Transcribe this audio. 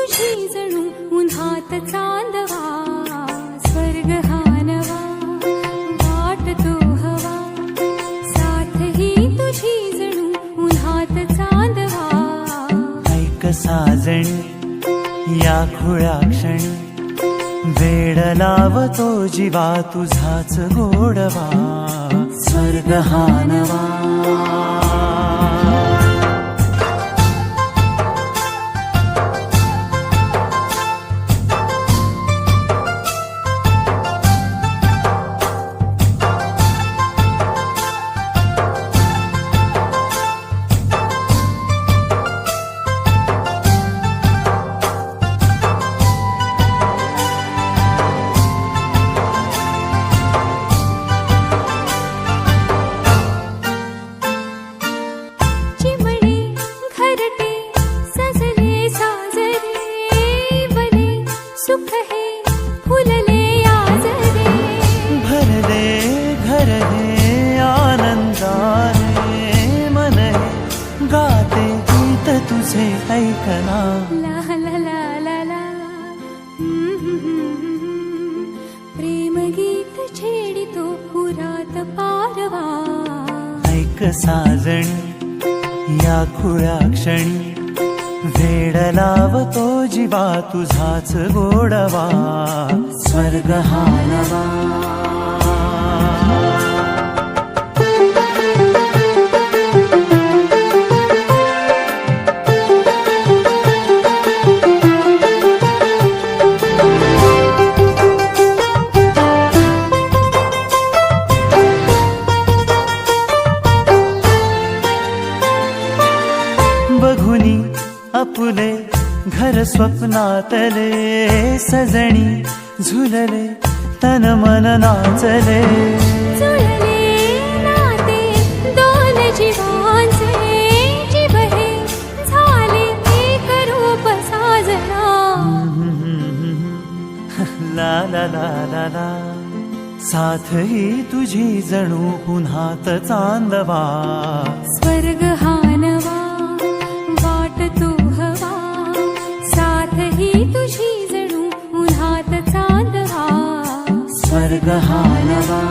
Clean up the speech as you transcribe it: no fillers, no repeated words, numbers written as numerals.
तुझी जणू उन्हात चांदवा, स्वर्ग हा नवा वाट तो हवा, साथ ही तुझी जणू उन्हात चांदवा. ऐक साजणी या खुळ्या क्षणी, वेड लावतो जीवा तुझाच गोडवा, स्वर्ग हा नवा. सुख है फुलले आजरे, भरले घर हे आनंदाने, मन हे गाते गीत तुझे ऐकना. ला ला ला ला ला, प्रेम गीत छेडितो पुरात पारवा. ऐक साजणी या खुळ्या क्षणी, वेड लावतो जीवा तुझाच गोडवा, स्वर्ग हा नवा. बघुनी आपुले घर स्वप्नातले, सजणी झुलले तन मन नाचले. जुळले नाते दोन जीवांचे, जीव हे झाले एक रूप साजना. ला ला ला ला ला, साथ ही तुझी जणू उन्हात चांदवा, स्वर्ग हा नवा वाट तो हवा, साथ ही तुझी जणू उन्हात चांदवा, स्वर्ग हा नवा.